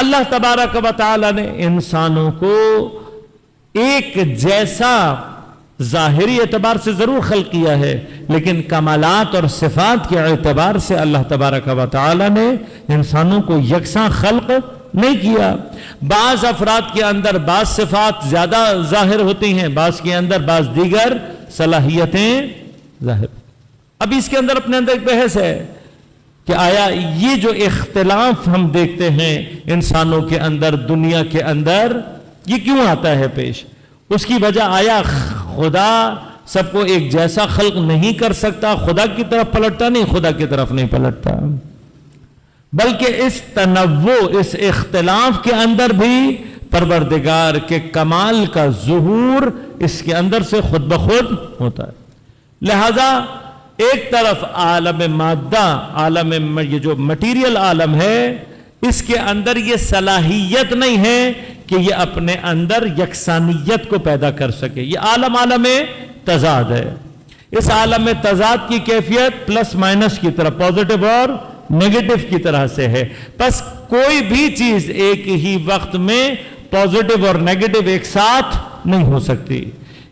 اللہ تبارک و تعالی نے انسانوں کو ایک جیسا ظاہری اعتبار سے ضرور خلق کیا ہے، لیکن کمالات اور صفات کے اعتبار سے اللہ تبارک و تعالی نے انسانوں کو یکساں خلق نہیں کیا۔ بعض افراد کے اندر بعض صفات زیادہ ظاہر ہوتی ہیں، بعض کے اندر بعض دیگر صلاحیتیں ظاہر۔ اب اس کے اندر اپنے اندر ایک بحث ہے کہ آیا یہ جو اختلاف ہم دیکھتے ہیں انسانوں کے اندر، دنیا کے اندر، یہ کیوں آتا ہے پیش؟ اس کی وجہ آیا خدا سب کو ایک جیسا خلق نہیں کر سکتا، خدا کی طرف پلٹتا نہیں، خدا کی طرف نہیں پلٹتا، بلکہ اس تنوع، اس اختلاف کے اندر بھی پروردگار کے کمال کا ظہور اس کے اندر سے خود بخود ہوتا ہے۔ لہذا ایک طرف عالم مادہ، یہ جو مٹیریل عالم ہے، اس کے اندر یہ صلاحیت نہیں ہے کہ یہ اپنے اندر یکسانیت کو پیدا کر سکے۔ یہ عالم تضاد ہے۔ اس عالم تضاد کی کیفیت پلس مائنس کی طرح، پازیٹو اور نیگیٹو کی طرح سے ہے۔ بس کوئی بھی چیز ایک ہی وقت میں پازیٹو اور نیگیٹو ایک ساتھ نہیں ہو سکتی۔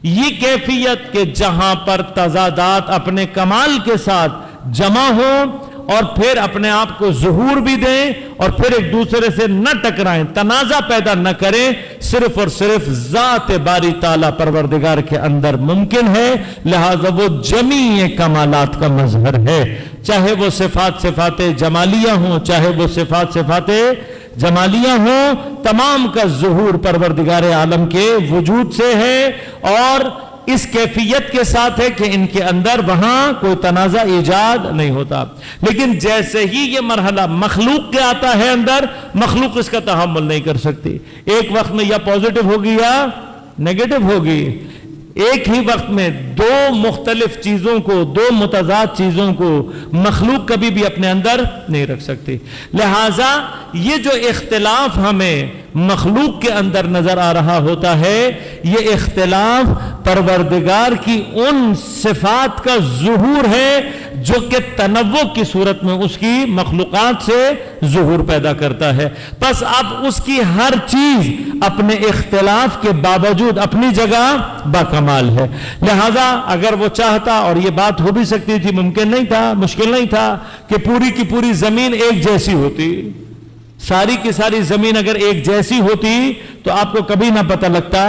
یہ کیفیت کہ جہاں پر تضادات اپنے کمال کے ساتھ جمع ہوں اور پھر اپنے آپ کو ظہور بھی دیں اور پھر ایک دوسرے سے نہ ٹکرائیں، تنازع پیدا نہ کریں، صرف اور صرف ذات باری تعالیٰ پروردگار کے اندر ممکن ہے۔ لہذا وہ جمیع کمالات کا مظہر ہے، چاہے وہ صفات جمالیہ ہوں، چاہے وہ صفات جمالیہ ہوں، تمام کا ظہور پروردگار عالم کے وجود سے ہے اور اس کیفیت کے ساتھ ہے کہ ان کے اندر وہاں کوئی تنازع ایجاد نہیں ہوتا۔ لیکن جیسے ہی یہ مرحلہ مخلوق کے آتا ہے اندر، مخلوق اس کا تحمل نہیں کر سکتی۔ ایک وقت میں یا پازیٹو ہوگی یا نیگیٹو ہوگی، ایک ہی وقت میں دو مختلف چیزوں کو، دو متضاد چیزوں کو مخلوق کبھی بھی اپنے اندر نہیں رکھ سکتی۔ لہٰذا یہ جو اختلاف ہمیں مخلوق کے اندر نظر آ رہا ہوتا ہے، یہ اختلاف پروردگار کی ان صفات کا ظہور ہے جو کہ تنوع کی صورت میں اس کی مخلوقات سے ظہور پیدا کرتا ہے۔ پس اب اس کی ہر چیز اپنے اختلاف کے باوجود اپنی جگہ باکمال ہے۔ لہذا اگر وہ چاہتا، اور یہ بات ہو بھی سکتی تھی، ممکن نہیں تھا، مشکل نہیں تھا کہ پوری کی پوری زمین ایک جیسی ہوتی، ساری کی ساری زمین اگر ایک جیسی ہوتی تو آپ کو کبھی نہ پتہ لگتا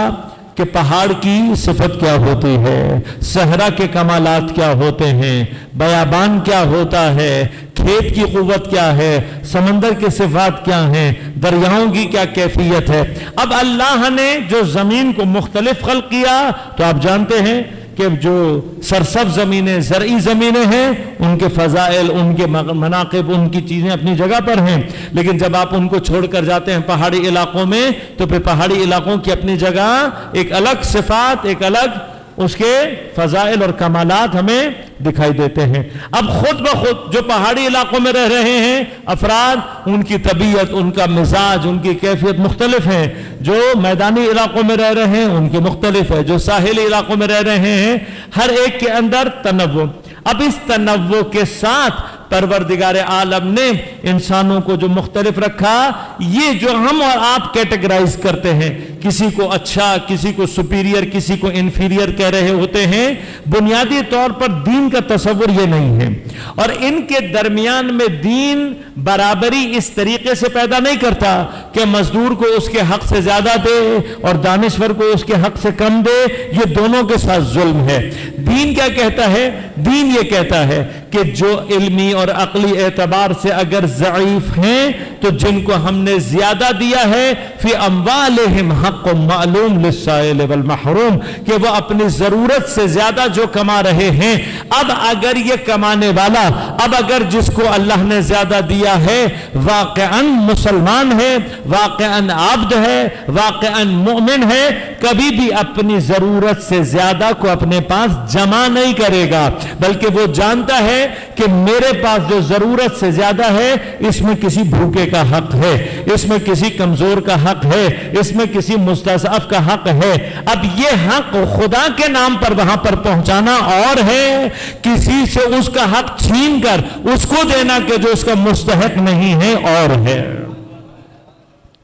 کہ پہاڑ کی صفت کیا ہوتی ہے، صحرا کے کمالات کیا ہوتے ہیں، بیابان کیا ہوتا ہے، کھیت کی قوت کیا ہے، سمندر کے صفات کیا ہیں، دریاؤں کی کیا کیفیت ہے۔ اب اللہ نے جو زمین کو مختلف خلق کیا تو آپ جانتے ہیں کہ جو سرسبز زمینیں، زرعی زمینیں ہیں، ان کے فضائل، ان کے مناقب، ان کی چیزیں اپنی جگہ پر ہیں، لیکن جب آپ ان کو چھوڑ کر جاتے ہیں پہاڑی علاقوں میں تو پھر پہاڑی علاقوں کی اپنی جگہ ایک الگ صفات، ایک الگ اس کے فضائل اور کمالات ہمیں دکھائی دیتے ہیں۔ اب خود بخود جو پہاڑی علاقوں میں رہ رہے ہیں افراد، ان کی طبیعت، ان کا مزاج، ان کی کیفیت مختلف ہیں۔ جو میدانی علاقوں میں رہ رہے ہیں ان کے مختلف ہے، جو ساحلی علاقوں میں رہ رہے ہیں، ہر ایک کے اندر تنوع۔ اب اس تنوع کے ساتھ پروردگار عالم نے انسانوں کو جو مختلف رکھا، یہ جو ہم اور آپ کیٹیگرائز کرتے ہیں، کسی کو اچھا، کسی کو سپیریئر، کسی کو انفیریئر کہہ رہے ہوتے ہیں، بنیادی طور پر دین کا تصور یہ نہیں ہے۔ اور ان کے درمیان میں دین برابری اس طریقے سے پیدا نہیں کرتا کہ مزدور کو اس کے حق سے زیادہ دے اور دانشور کو اس کے حق سے کم دے، یہ دونوں کے ساتھ ظلم ہے۔ دین کیا کہتا ہے؟ دین یہ کہتا ہے کہ جو علمی اور عقلی اعتبار سے اگر ضعیف ہیں تو جن کو ہم نے زیادہ دیا ہے، فی اموالہم حق معلوم للسائل والمحروم، کہ وہ اپنی ضرورت سے زیادہ جو کما رہے ہیں، اب اگر یہ کمانے والا، اب اگر جس کو اللہ نے زیادہ دیا ہے واقعاً مسلمان ہے، واقعاً عبد ہے، واقعاً مؤمن ہے، کبھی بھی اپنی ضرورت سے زیادہ کو اپنے پاس جمع نہیں کرے گا، بلکہ وہ جانتا ہے کہ میرے پاس جو ضرورت سے زیادہ ہے، اس میں کسی بھوکے کا حق ہے، اس میں کسی کمزور کا حق ہے، اس میں کسی مستضعف کا حق ہے۔ اب یہ حق خدا کے نام پر وہاں پر پہنچانا اور ہے، کسی سے اس کا حق چھین کر اس کو دینا کہ جو اس کا مستحق نہیں ہے اور ہے۔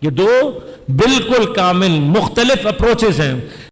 یہ دو بالکل کامل مختلف اپروچز ہیں.